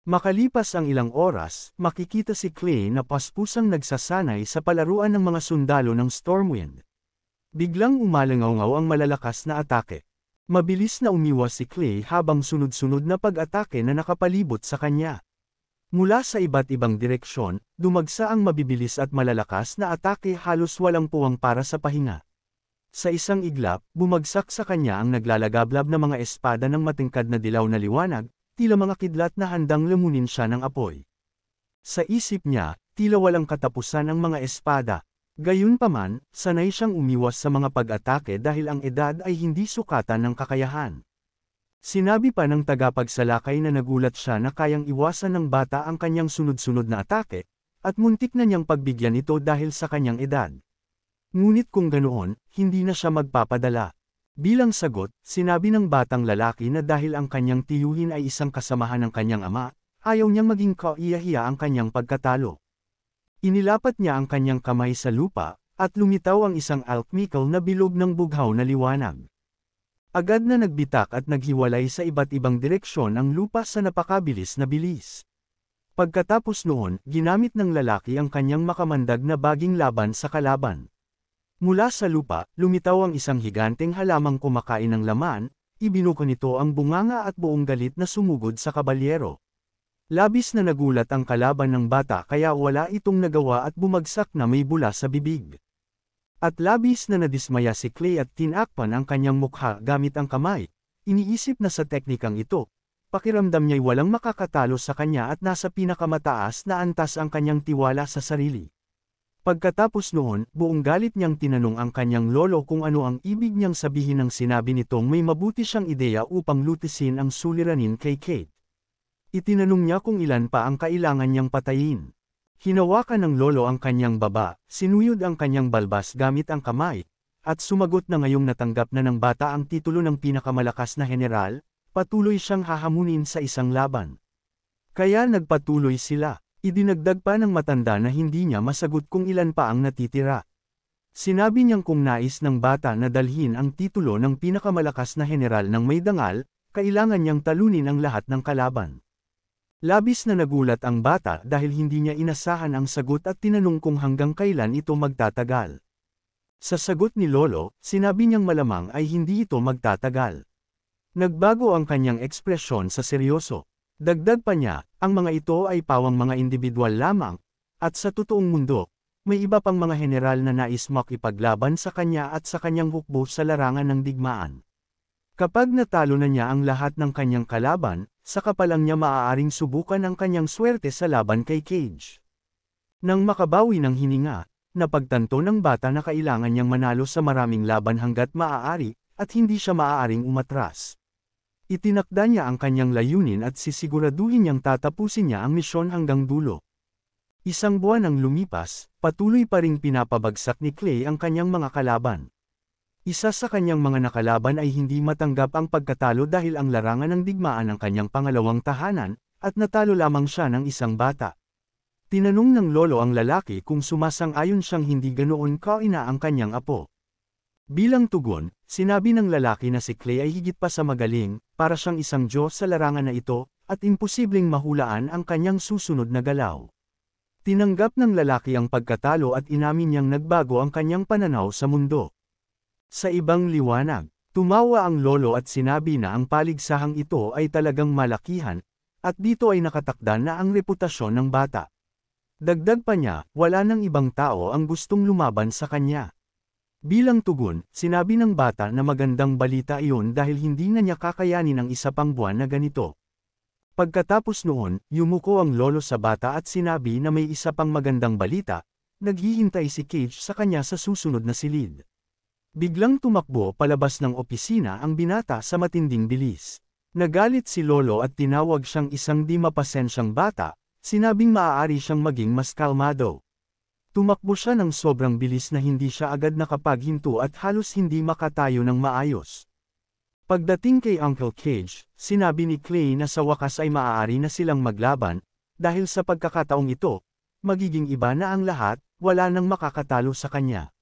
Makalipas ang ilang oras, makikita si Clay na paspusang nagsasanay sa palaruan ng mga sundalo ng Stormwind. Biglang umalangaw ang malalakas na atake. Mabilis na umiwas si Clay habang sunod-sunod na pag-atake na nakapalibot sa kanya. Mula sa iba't ibang direksyon, dumagsa ang mabibilis at malalakas na atake halos walang puwang para sa pahinga. Sa isang iglap, bumagsak sa kanya ang naglalagablab na mga espada ng matingkad na dilaw na liwanag, tila mga kidlat na handang lamunin siya ng apoy. Sa isip niya, tila walang katapusan ang mga espada. Gayunpaman, sanay siyang umiwas sa mga pag-atake dahil ang edad ay hindi sukatan ng kakayahan. Sinabi pa ng tagapagsalakay na nagulat siya na kayang iwasan ng bata ang kanyang sunod-sunod na atake, at muntik na niyang pagbigyan ito dahil sa kanyang edad. Ngunit kung ganoon, hindi na siya magpapadala. Bilang sagot, sinabi ng batang lalaki na dahil ang kanyang tiyuhin ay isang kasamahan ng kanyang ama, ayaw niyang maging kaiyahiya ang kanyang pagkatalo. Inilapat niya ang kanyang kamay sa lupa, at lumitaw ang isang alchemical na bilog ng bughaw na liwanag. Agad na nagbitak at naghiwalay sa iba't ibang direksyon ang lupa sa napakabilis na bilis. Pagkatapos noon, ginamit ng lalaki ang kanyang makamandag na baging laban sa kalaban. Mula sa lupa, lumitaw ang isang higanteng halamang kumakain ng laman, ibinuko nito ang bunganga at buong galit na sumugod sa kabalyero. Labis na nagulat ang kalaban ng bata kaya wala itong nagawa at bumagsak na may bula sa bibig. At labis na nadismaya si Clay at tinakpan ang kanyang mukha gamit ang kamay. Iniisip na sa teknikang ito, pakiramdam niya'y walang makakatalo sa kanya at nasa pinakamataas na antas ang kanyang tiwala sa sarili. Pagkatapos noon, buong galit niyang tinanong ang kanyang lolo kung ano ang ibig niyang sabihin ng sinabi nitong may mabuti siyang ideya upang lutisin ang suliranin kay Kate. Itinanong niya kung ilan pa ang kailangan niyang patayin. Hinawakan ng lolo ang kanyang baba, sinuyod ang kanyang balbas gamit ang kamay, at sumagot na ngayong natanggap na ng bata ang titulo ng pinakamalakas na general, patuloy siyang hahamunin sa isang laban. Kaya nagpatuloy sila. Idinagdag pa ng matanda na hindi niya masagot kung ilan pa ang natitira. Sinabi niyang kung nais ng bata na dalhin ang titulo ng pinakamalakas na general ng may dangal, kailangan niyang talunin ang lahat ng kalaban. Labis na nagulat ang bata dahil hindi niya inasahan ang sagot at tinanong kung hanggang kailan ito magtatagal. Sa sagot ni Lolo, sinabi niyang malamang ay hindi ito magtatagal. Nagbago ang kanyang ekspresyon sa seryoso. Dagdag pa niya, ang mga ito ay pawang mga individual lamang, at sa totoong mundo, may iba pang mga general na nais makipaglaban sa kanya at sa kanyang hukbo sa larangan ng digmaan. Kapag natalo na niya ang lahat ng kanyang kalaban, saka pa lang niya maaaring subukan ang kanyang swerte sa laban kay Cage. Nang makabawi ng hininga, napagtanto ng bata na kailangan niyang manalo sa maraming laban hanggat maaari, at hindi siya maaaring umatras. Itinakda niya ang kanyang layunin at sisiguraduhin niyang tatapusin niya ang misyon hanggang dulo. Isang buwan ang lumipas, patuloy pa ring pinapabagsak ni Clay ang kanyang mga kalaban. Isa sa kanyang mga nakalaban ay hindi matanggap ang pagkatalo dahil ang larangan ng digmaan ang kanyang pangalawang tahanan, at natalo lamang siya ng isang bata. Tinanong ng lolo ang lalaki kung sumasang-ayon siyang hindi ganoon kaina ang kanyang apo. Bilang tugon, sinabi ng lalaki na si Clay ay higit pa sa magaling, para siyang isang Diyos sa larangan na ito, at imposibleng mahulaan ang kanyang susunod na galaw. Tinanggap ng lalaki ang pagkatalo at inamin niyang nagbago ang kanyang pananaw sa mundo. Sa ibang liwanag, tumawa ang lolo at sinabi na ang paligsahang ito ay talagang malakihan, at dito ay nakatakda na ang reputasyon ng bata. Dagdag pa niya, wala nang ibang tao ang gustong lumaban sa kanya. Bilang tugon, sinabi ng bata na magandang balita iyon dahil hindi na niya kakayanin ang isa pang buwan na ganito. Pagkatapos noon, yumuko ang lolo sa bata at sinabi na may isa pang magandang balita, naghihintay si Cage sa kanya sa susunod na silid. Biglang tumakbo palabas ng opisina ang binata sa matinding bilis. Nagalit si lolo at tinawag siyang isang di mapasensyang bata, sinabing maaari siyang maging mas kalmado. Tumakbo siya ng sobrang bilis na hindi siya agad nakapaghinto at halos hindi makatayo ng maayos. Pagdating kay Uncle Cage, sinabi ni Clay na sa wakas ay maaari na silang maglaban, dahil sa pagkakataong ito, magiging iba na ang lahat, wala nang makakatalo sa kanya.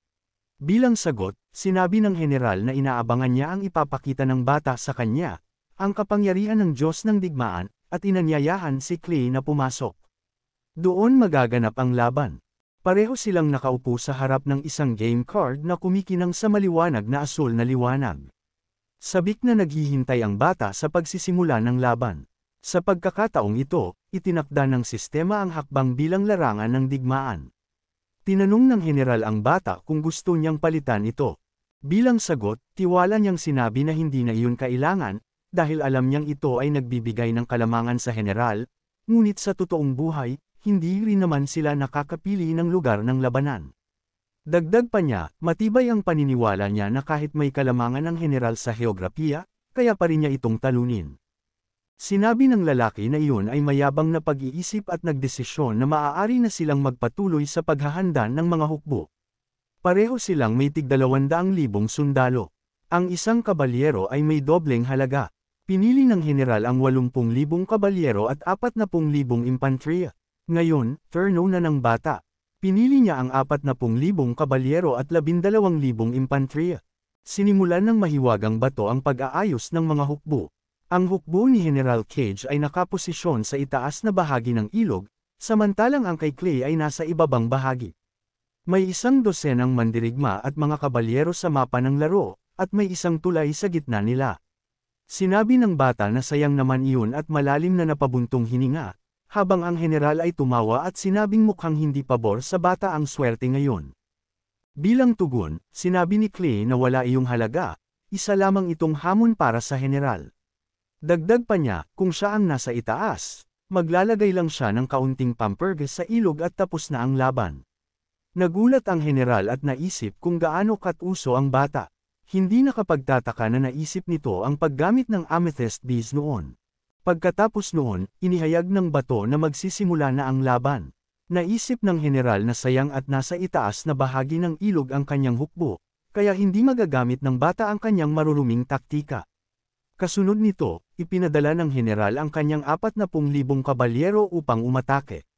Bilang sagot, sinabi ng general na inaabangan niya ang ipapakita ng bata sa kanya, ang kapangyarihan ng Diyos ng digmaan, at inanyayahan si Clay na pumasok. Doon magaganap ang laban. Pareho silang nakaupo sa harap ng isang game card na kumikinang sa maliwanag na asul na liwanag. Sabik na naghihintay ang bata sa pagsisimula ng laban. Sa pagkakataong ito, itinakda ng sistema ang hakbang bilang larangan ng digmaan. Tinanong ng general ang bata kung gusto niyang palitan ito. Bilang sagot, tiwala niyang sinabi na hindi na iyon kailangan, dahil alam niyang ito ay nagbibigay ng kalamangan sa general, ngunit sa totoong buhay, hindi rin naman sila nakakapili ng lugar ng labanan. Dagdag pa niya, matibay ang paniniwala niya na kahit may kalamangan ang general sa heograpiya, kaya pa rin niya itong talunin. Sinabi ng lalaki na iyon ay mayabang na pag-iisip at nagdesisyon na maaari na silang magpatuloy sa paghahanda ng mga hukbo. Pareho silang may tig-200,000 sundalo. Ang isang kabalyero ay may dobleng halaga. Pinili ng general ang 80,000 kabalyero at 40,000 impantriya. Ngayon, turno na ng bata. Pinili niya ang 40,000 kabalyero at 12,000 impantriya. Sinimulan ng mahiwagang bato ang pag-aayos ng mga hukbo. Ang hukbo ni General Cage ay nakaposisyon sa itaas na bahagi ng ilog, samantalang ang kay Clay ay nasa ibabang bahagi. May 100 mandirigma at mga kabalyero sa mapa ng laro, at may isang tulay sa gitna nila. Sinabi ng bata na sayang naman iyon at malalim na napabuntong hininga, habang ang general ay tumawa at sinabing mukhang hindi pabor sa bata ang swerte ngayon. Bilang tugon, sinabi ni Clay na wala iyong halaga, isa lamang itong hamon para sa general. Dagdag pa niya, kung siya ang nasa itaas, maglalagay lang siya ng kaunting pamperges sa ilog at tapos na ang laban. Nagulat ang general at naisip kung gaano katuso ang bata. Hindi nakapagtataka na naisip nito ang paggamit ng amethyst beads noon. Pagkatapos noon, inihayag ng bato na magsisimula na ang laban. Naisip ng general na sayang at nasa itaas na bahagi ng ilog ang kanyang hukbo, kaya hindi magagamit ng bata ang kanyang maruruming taktika. Kasunod nito, ipinadala ng general ang kanyang 40,000 kabalyero upang umatake.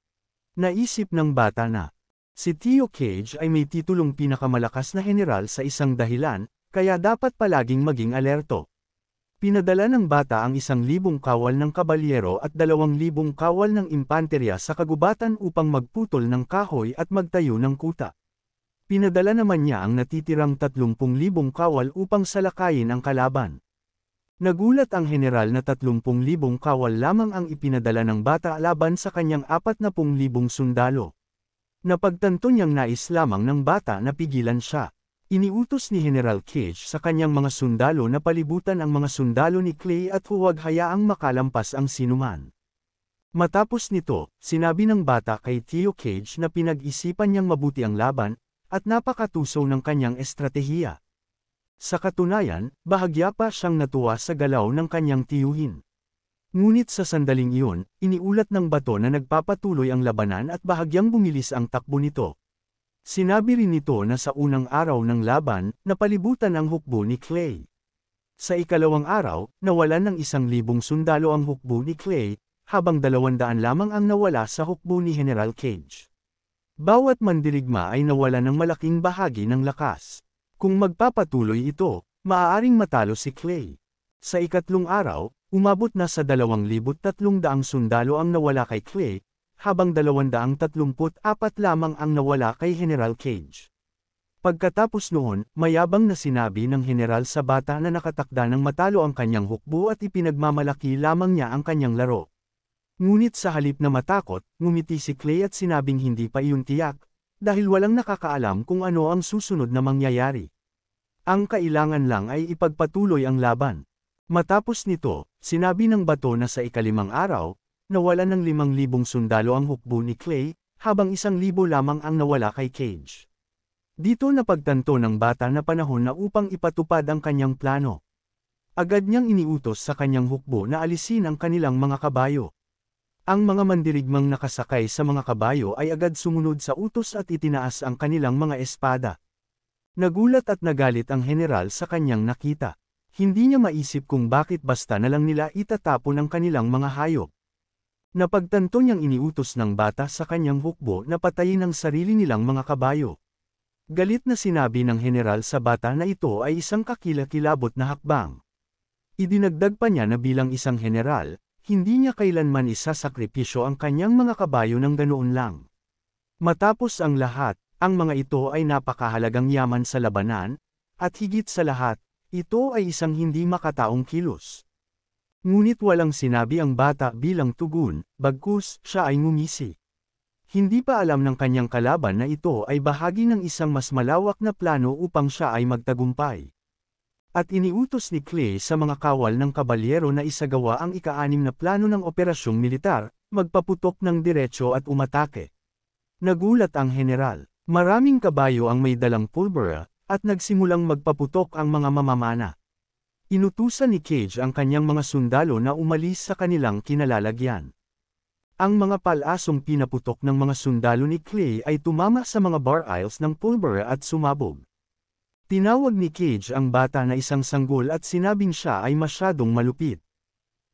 Naisip ng bata na si Theo Cage ay may titulong pinakamalakas na general sa isang dahilan, kaya dapat palaging maging alerto. Pinadala ng bata ang 1,000 kawal ng kabalyero at 2,000 kawal ng impanterya sa kagubatan upang magputol ng kahoy at magtayo ng kuta. Pinadala naman niya ang natitirang 30,000 kawal upang salakayin ang kalaban. Nagulat ang general na 30,000 kawal lamang ang ipinadala ng bata laban sa kanyang 40,000 sundalo. Napagtanto niyang nais lamang ng bata na pigilan siya. Iniutos ni General Cage sa kanyang mga sundalo na palibutan ang mga sundalo ni Clay at huwag hayaang makalampas ang sinuman. Matapos nito, sinabi ng bata kay Theo Cage na pinag-isipan niyang mabuti ang laban, at napakatuso ng kanyang estratehiya. Sa katunayan, bahagya pa siyang natuwa sa galaw ng kanyang tiyuhin. Ngunit sa sandaling iyon, iniulat ng bato na nagpapatuloy ang labanan at bahagyang bumilis ang takbo nito. Sinabi rin nito na sa unang araw ng laban, napalibutan ang hukbo ni Clay. Sa ikalawang araw, nawalan ng 1,000 sundalo ang hukbo ni Clay, habang 200 lamang ang nawala sa hukbo ni General Cage. Bawat mandirigma ay nawalan ng malaking bahagi ng lakas. Kung magpapatuloy ito, maaaring matalo si Clay. Sa ikatlong araw, umabot na sa 2,300 sundalo ang nawala kay Clay, habang 234 lamang ang nawala kay General Cage. Pagkatapos noon, mayabang na sinabi ng general sa bata na nakatakda ng matalo ang kanyang hukbo at ipinagmamalaki lamang niya ang kanyang laro. Ngunit sa halip na matakot, ngumiti si Clay at sinabing hindi pa iyon tiyak, dahil walang nakakaalam kung ano ang susunod na mangyayari. Ang kailangan lang ay ipagpatuloy ang laban. Matapos nito, sinabi ng bato na sa ikalimang araw, nawalan ng 5,000 sundalo ang hukbo ni Clay, habang 1,000 lamang ang nawala kay Cage. Dito napagtanto ng bata na panahon na upang ipatupad ang kanyang plano. Agad niyang iniutos sa kanyang hukbo na alisin ang kanilang mga kabayo. Ang mga mandirigmang nakasakay sa mga kabayo ay agad sumunod sa utos at itinaas ang kanilang mga espada. Nagulat at nagalit ang general sa kanyang nakita. Hindi niya maisip kung bakit basta na lang nila itatapon ang kanilang mga hayop. Napagtanto niyang iniutos ng bata sa kanyang hukbo na patayin ang sarili nilang mga kabayo. Galit na sinabi ng general sa bata na ito ay isang kakilakilabot na hakbang. Idinagdag pa niya na bilang isang general, hindi niya kailanman isasakripisyo ang kanyang mga kabayo ng ganoon lang. Matapos ang lahat, ang mga ito ay napakahalagang yaman sa labanan, at higit sa lahat, ito ay isang hindi makataong kilos. Ngunit walang sinabi ang bata bilang tugon, bagkus siya ay ngumisi. Hindi pa alam ng kanyang kalaban na ito ay bahagi ng isang mas malawak na plano upang siya ay magtagumpay. At iniutos ni Clay sa mga kawal ng kabalyero na isagawa ang ika-6 na plano ng operasyong militar, magpaputok ng diretsyo at umatake. Nagulat ang general. Maraming kabayo ang may dalang pulbura, at nagsimulang magpaputok ang mga mamamana. Inutusan ni Cage ang kanyang mga sundalo na umalis sa kanilang kinalalagyan. Ang mga palasong pinaputok ng mga sundalo ni Clay ay tumama sa mga barrels ng pulbura at sumabog. Tinawag ni Cage ang bata na isang sanggol at sinabing siya ay masyadong malupit.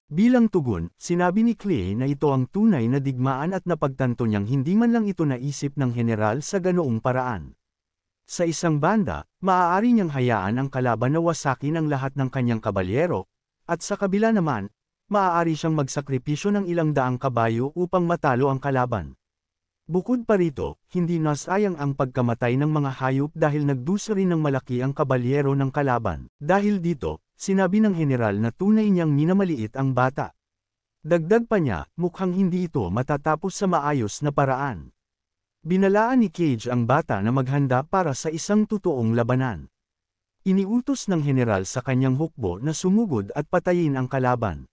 Bilang tugon, sinabi ni Clay na ito ang tunay na digmaan at napagtanto niyang hindi man lang ito naisip ng general sa ganoong paraan. Sa isang banda, maaari niyang hayaan ang kalaban na wasakin ang lahat ng kanyang kabalyero, at sa kabila naman, maaari siyang magsakripisyo ng ilang daang kabayo upang matalo ang kalaban. Bukod pa rito, hindi nasayang ang pagkamatay ng mga hayop dahil nagdusa rin ng malaki ang kabalyero ng kalaban. Dahil dito, sinabi ng general na tunay niyang minamaliit ang bata. Dagdag pa niya, mukhang hindi ito matatapos sa maayos na paraan. Binalaan ni Cage ang bata na maghanda para sa isang totoong labanan. Iniutos ng general sa kanyang hukbo na sumugod at patayin ang kalaban.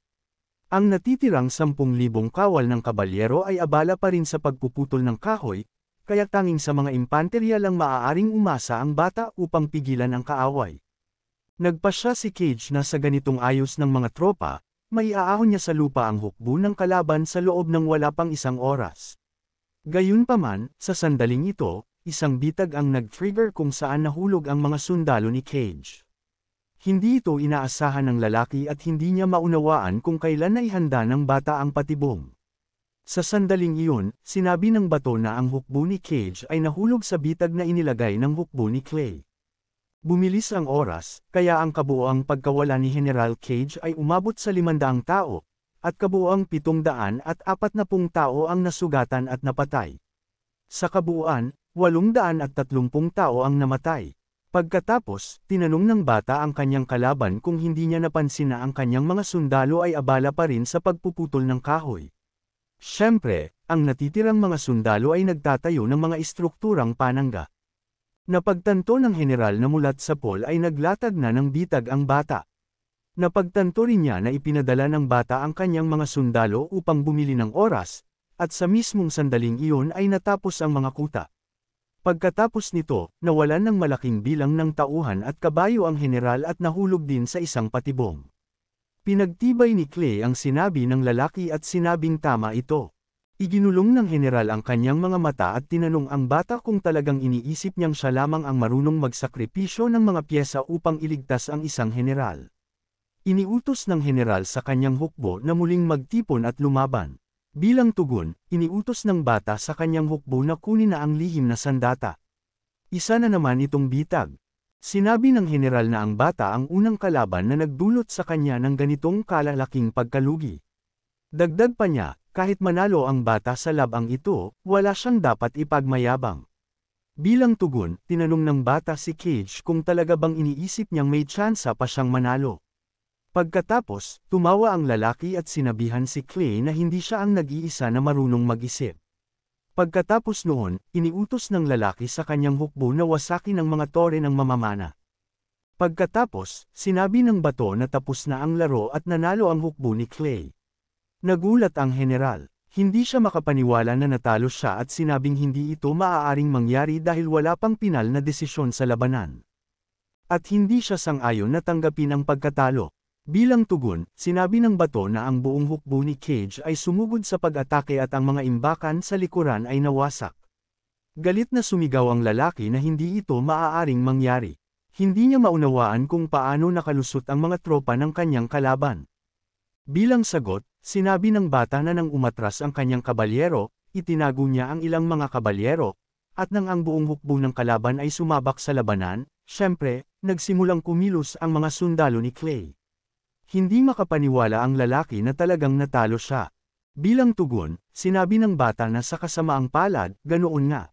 Ang natitirang 10,000 kawal ng kabalyero ay abala pa rin sa pagpuputol ng kahoy, kaya tanging sa mga impanterya lang maaaring umasa ang bata upang pigilan ang kaaway. Nagpasya si Cage na sa ganitong ayos ng mga tropa, maiaahon niya sa lupa ang hukbo ng kalaban sa loob ng wala pang 1 oras. Gayunpaman, sa sandaling ito, isang bitag ang nag-trigger kung saan nahulog ang mga sundalo ni Cage. Hindi ito inaasahan ng lalaki at hindi niya maunawaan kung kailan na ihanda ng bata ang patibong. Sa sandaling iyon, sinabi ng bato na ang hukbo ni Cage ay nahulog sa bitag na inilagay ng hukbo ni Clay. Bumilis ang oras, kaya ang kabuoang pagkawala ni General Cage ay umabot sa 500 tao, at kabuoang 740 tao ang nasugatan at napatay. Sa kabuuan, 830 tao ang namatay. Pagkatapos, tinanong ng bata ang kanyang kalaban kung hindi niya napansin na ang kanyang mga sundalo ay abala pa rin sa pagpuputol ng kahoy. Siyempre, ang natitirang mga sundalo ay nagtatayo ng mga istrukturang panangga. Napagtanto ng general na mulat sa pole ay naglatag na ng bitag ang bata. Napagtanto rin niya na ipinadala ng bata ang kanyang mga sundalo upang bumili ng oras, at sa mismong sandaling iyon ay natapos ang mga kuta. Pagkatapos nito, nawalan ng malaking bilang ng tauhan at kabayo ang general at nahulog din sa isang patibong. Pinagtibay ni Clay ang sinabi ng lalaki at sinabing tama ito. Iginulong ng general ang kanyang mga mata at tinanong ang bata kung talagang iniisip niyang siya lamang ang marunong magsakripisyo ng mga piyesa upang iligtas ang isang general. Iniutos ng general sa kanyang hukbo na muling magtipon at lumaban. Bilang tugon, iniutos ng bata sa kanyang hukbo na kunin na ang lihim na sandata. Isa na naman itong bitag. Sinabi ng general na ang bata ang unang kalaban na nagdulot sa kanya ng ganitong kalalaking pagkalugi. Dagdag pa niya, kahit manalo ang bata sa labang ito, wala siyang dapat ipagmayabang. Bilang tugon, tinanong ng bata si Cage kung talaga bang iniisip niyang may tsansa pa siyang manalo. Pagkatapos, tumawa ang lalaki at sinabihan si Clay na hindi siya ang nag-iisa na marunong mag-isip. Pagkatapos noon, iniutos ng lalaki sa kanyang hukbo na wasakin ang mga tore ng mamamana. Pagkatapos, sinabi ng bato na tapos na ang laro at nanalo ang hukbo ni Clay. Nagulat ang general. Hindi siya makapaniwala na natalo siya at sinabing hindi ito maaaring mangyari dahil wala pang pinal na desisyon sa labanan. At hindi siya sang-ayon na tanggapin ang pagkatalo. Bilang tugon, sinabi ng bato na ang buong hukbo ni Cage ay sumugod sa pag-atake at ang mga imbakan sa likuran ay nawasak. Galit na sumigaw ang lalaki na hindi ito maaaring mangyari. Hindi niya maunawaan kung paano nakalusot ang mga tropa ng kanyang kalaban. Bilang sagot, sinabi ng bata na nang umatras ang kanyang kabalyero, itinago niya ang ilang mga kabalyero, at nang ang buong hukbo ng kalaban ay sumabak sa labanan, syempre, nagsimulang kumilos ang mga sundalo ni Clay. Hindi makapaniwala ang lalaki na talagang natalo siya. Bilang tugon, sinabi ng bata na sa kasamaang palad, ganoon nga.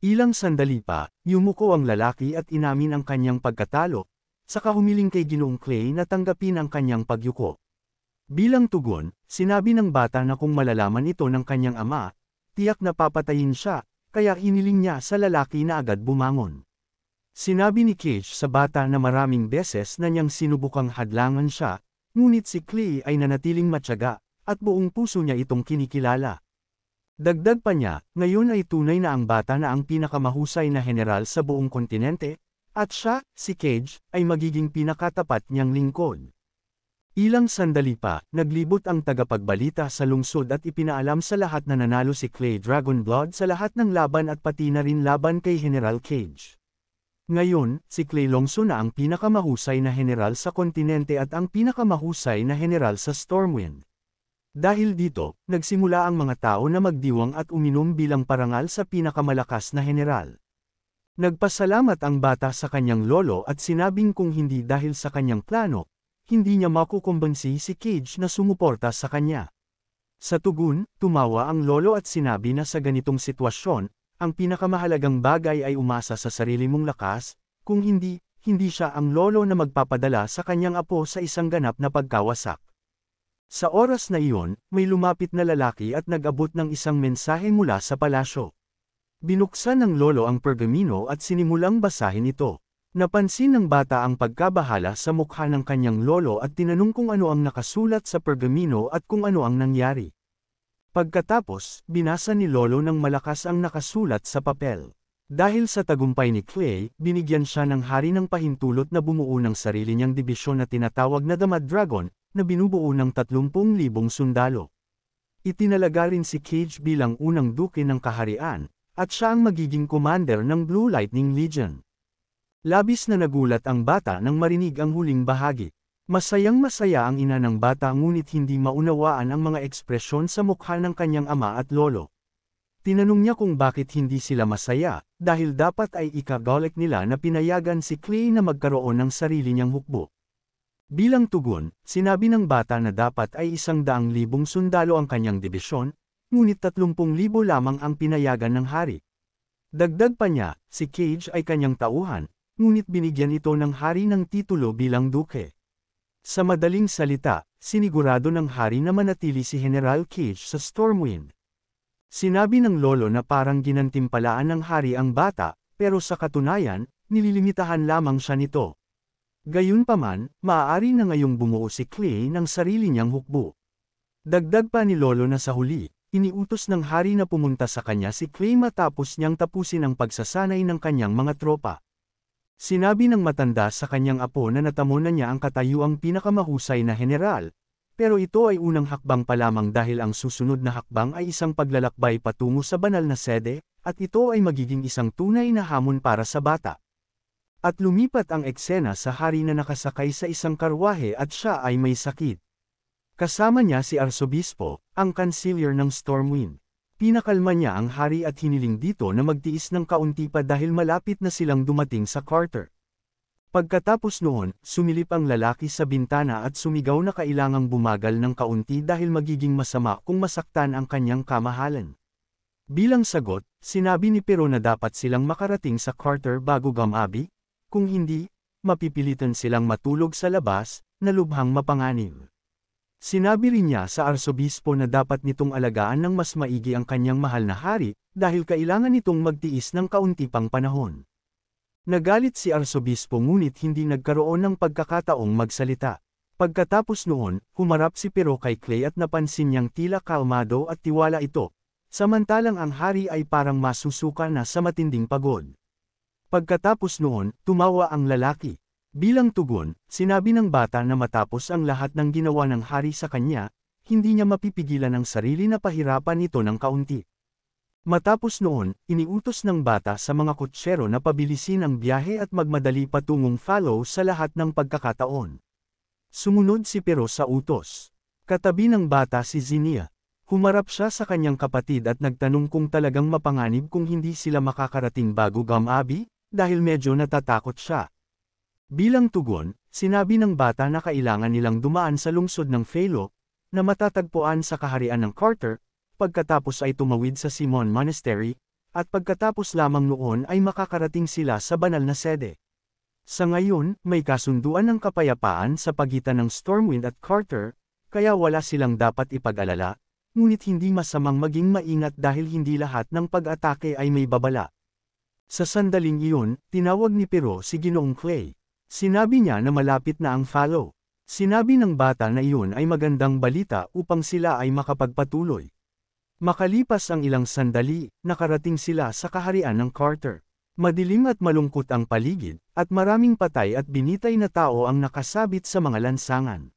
Ilang sandali pa, yumuko ang lalaki at inamin ang kanyang pagkatalo, saka humiling kay Ginoong Clay na tanggapin ang kanyang pagyuko. Bilang tugon, sinabi ng bata na kung malalaman ito ng kanyang ama, tiyak na papatayin siya, kaya hiniling niya sa lalaki na agad bumangon. Sinabi ni Cage sa bata na maraming beses na niyang sinubukang hadlangan siya, ngunit si Clay ay nanatiling matyaga, at buong puso niya itong kinikilala. Dagdag pa niya, ngayon ay tunay na ang bata na ang pinakamahusay na general sa buong kontinente, at siya, si Cage, ay magiging pinakatapat niyang lingkod. Ilang sandali pa, naglibot ang tagapagbalita sa lungsod at ipinaalam sa lahat na nanalo si Clay Dragonblood sa lahat ng laban at pati na rin laban kay General Cage. Ngayon, si Clay Longso na ang pinakamahusay na general sa kontinente at ang pinakamahusay na general sa Stormwind. Dahil dito, nagsimula ang mga tao na magdiwang at uminom bilang parangal sa pinakamalakas na general. Nagpasalamat ang bata sa kanyang lolo at sinabing kung hindi dahil sa kanyang plano, hindi niya makukumbinsi si Cage na sumuporta sa kanya. Sa tugon, tumawa ang lolo at sinabi na sa ganitong sitwasyon, ang pinakamahalagang bagay ay umasa sa sarili mong lakas, kung hindi siya ang lolo na magpapadala sa kanyang apo sa isang ganap na pagkawasak. Sa oras na iyon, may lumapit na lalaki at nag-abot ng isang mensahe mula sa palasyo. Binuksan ng lolo ang pergamino at sinimulang basahin ito. Napansin ng bata ang pagkabahala sa mukha ng kanyang lolo at tinanong kung ano ang nakasulat sa pergamino at kung ano ang nangyari. Pagkatapos, binasa ni lolo ng malakas ang nakasulat sa papel. Dahil sa tagumpay ni Clay, binigyan siya ng hari ng pahintulot na bumuo ng sarili niyang dibisyon na tinatawag na Damad Dragon, na binubuo ng 30,000 sundalo. Itinalaga rin si Cage bilang unang duke ng kaharian, at siya ang magiging commander ng Blue Lightning Legion. Labis na nagulat ang bata nang marinig ang huling bahagi. Masayang-masaya ang ina ng bata ngunit hindi maunawaan ang mga ekspresyon sa mukha ng kanyang ama at lolo. Tinanong niya kung bakit hindi sila masaya, dahil dapat ay ikagolek nila na pinayagan si Clay na magkaroon ng sarili niyang hukbo. Bilang tugon, sinabi ng bata na dapat ay 100,000 sundalo ang kanyang dibisyon, ngunit 30,000 lamang ang pinayagan ng hari. Dagdag pa niya, si Cage ay kanyang tauhan, ngunit binigyan ito ng hari ng titulo bilang duke. Sa madaling salita, sinigurado ng hari na manatili si General Cage sa Stormwind. Sinabi ng lolo na parang ginantimpalaan ng hari ang bata, pero sa katunayan, nililimitahan lamang siya nito. Gayunpaman, maaari na ngayong bumuo si Clay ng sarili niyang hukbo. Dagdag pa ni lolo na sa huli, iniutos ng hari na pumunta sa kanya si Clay matapos niyang tapusin ang pagsasanay ng kanyang mga tropa. Sinabi ng matanda sa kanyang apo na natamo na niya ang katayuang pinakamahusay na general, pero ito ay unang hakbang pa lamang dahil ang susunod na hakbang ay isang paglalakbay patungo sa banal na sede, at ito ay magiging isang tunay na hamon para sa bata. At lumipat ang eksena sa hari na nakasakay sa isang karwahe at siya ay may sakit. Kasama niya si Arsobispo, ang kanselyar ng Stormwind. Pinakalma niya ang hari at hiniling dito na magtiis ng kaunti pa dahil malapit na silang dumating sa quarter. Pagkatapos noon, sumilip ang lalaki sa bintana at sumigaw na kailangang bumagal ng kaunti dahil magiging masama kung masaktan ang kanyang kamahalan. Bilang sagot, sinabi ni Pero na dapat silang makarating sa quarter bago gumabi, kung hindi, mapipilitan silang matulog sa labas, na lubhang mapanganib. Sinabi rin niya sa arsobispo na dapat nitong alagaan ng mas maigi ang kanyang mahal na hari, dahil kailangan nitong magtiis ng kaunti pang panahon. Nagalit si arsobispo ngunit hindi nagkaroon ng pagkakataong magsalita. Pagkatapos noon, humarap si Pero kay Clay at napansin niyang tila kalmado at tiwala ito, samantalang ang hari ay parang masusuka na sa matinding pagod. Pagkatapos noon, tumawa ang lalaki. Bilang tugon, sinabi ng bata na matapos ang lahat ng ginawa ng hari sa kanya, hindi niya mapipigilan ang sarili na pahirapan ito ng kaunti. Matapos noon, iniutos ng bata sa mga kutsero na pabilisin ang biyahe at magmadali patungong Follow sa lahat ng pagkakataon. Sumunod si Pero sa utos. Katabi ng bata si Zinnia. Humarap siya sa kanyang kapatid at nagtanong kung talagang mapanganib kung hindi sila makakarating bago gumabi, dahil medyo natatakot siya. Bilang tugon, sinabi ng bata na kailangan nilang dumaan sa lungsod ng Phalo, na matatagpuan sa kaharian ng Carter, pagkatapos ay tumawid sa Simon Monastery, at pagkatapos lamang noon ay makakarating sila sa banal na sede. Sa ngayon, may kasunduan ng kapayapaan sa pagitan ng Stormwind at Carter, kaya wala silang dapat ipag-alala, ngunit hindi masamang maging maingat dahil hindi lahat ng pag-atake ay may babala. Sa sandaling iyon, tinawag ni Pero si Ginoong Clay. Sinabi niya na malapit na ang Phalo. Sinabi ng bata na iyon ay magandang balita upang sila ay makapagpatuloy. Makalipas ang ilang sandali, nakarating sila sa kaharian ng Carter. Madilim at malungkot ang paligid, at maraming patay at binitay na tao ang nakasabit sa mga lansangan.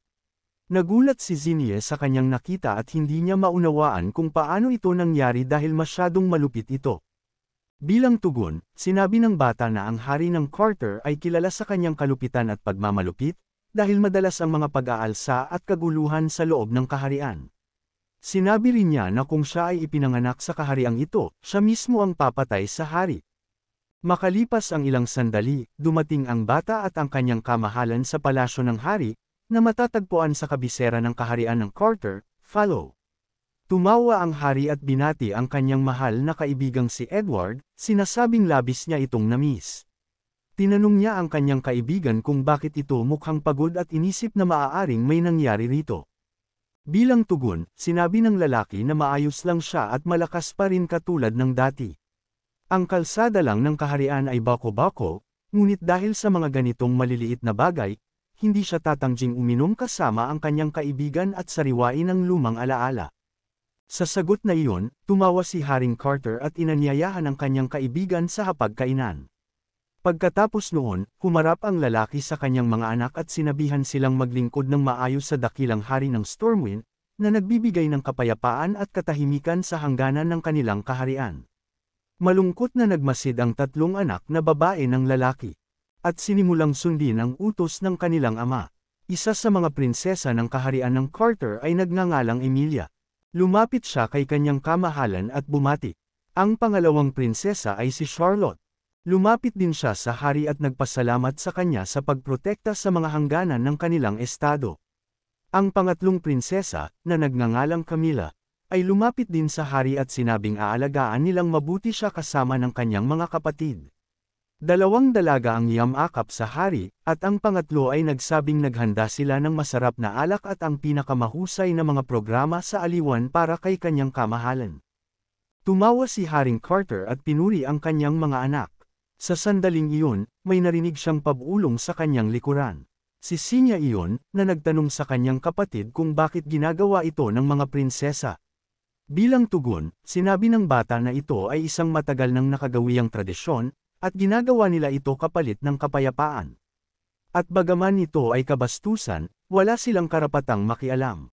Nagulat si Zinnie sa kanyang nakita at hindi niya maunawaan kung paano ito nangyari dahil masyadong malupit ito. Bilang tugon, sinabi ng bata na ang hari ng Carter ay kilala sa kanyang kalupitan at pagmamalupit, dahil madalas ang mga pag-aalsa at kaguluhan sa loob ng kaharian. Sinabi rin niya na kung siya ay ipinanganak sa kahariang ito, siya mismo ang papatay sa hari. Makalipas ang ilang sandali, dumating ang bata at ang kanyang kamahalan sa palasyo ng hari, na matatagpuan sa kabisera ng kaharian ng Carter, Phalo. Tumawa ang hari at binati ang kanyang mahal na kaibigang si Edward, sinasabing labis niya itong namiss. Tinanong niya ang kanyang kaibigan kung bakit ito mukhang pagod at inisip na maaaring may nangyari rito. Bilang tugon, sinabi ng lalaki na maayos lang siya at malakas pa rin katulad ng dati. Ang kalsada lang ng kaharian ay bako-bako, ngunit dahil sa mga ganitong maliliit na bagay, hindi siya tatangjing uminom kasama ang kanyang kaibigan at sariwain ang lumang alaala. Sa sagot na iyon, tumawa si Haring Carter at inanyayahan ang kanyang kaibigan sa hapagkainan. Pagkatapos noon, humarap ang lalaki sa kanyang mga anak at sinabihan silang maglingkod ng maayos sa dakilang hari ng Stormwind, na nagbibigay ng kapayapaan at katahimikan sa hangganan ng kanilang kaharian. Malungkot na nagmasid ang tatlong anak na babae ng lalaki, at sinimulang sundin ang utos ng kanilang ama. Isa sa mga prinsesa ng kaharian ng Carter ay nagngangalang Emilia. Lumapit siya kay kanyang kamahalan at bumati. Ang pangalawang prinsesa ay si Charlotte. Lumapit din siya sa hari at nagpasalamat sa kanya sa pagprotekta sa mga hangganan ng kanilang estado. Ang pangatlong prinsesa, na nagngangalang Camilla, ay lumapit din sa hari at sinabing aalagaan nilang mabuti siya kasama ng kanyang mga kapatid. Dalawang dalaga ang yamakap sa hari, at ang pangatlo ay nagsabing naghanda sila ng masarap na alak at ang pinakamahusay na mga programa sa aliwan para kay kanyang kamahalan. Tumawa si Haring Carter at pinuri ang kanyang mga anak. Sa sandaling iyon, may narinig siyang pabulong sa kanyang likuran. Si Sinya iyon, na nagtanong sa kanyang kapatid kung bakit ginagawa ito ng mga prinsesa. Bilang tugon, sinabi ng bata na ito ay isang matagal nang nakagawiyang tradisyon, at ginagawa nila ito kapalit ng kapayapaan. At bagaman ito ay kabastusan, wala silang karapatang makialam.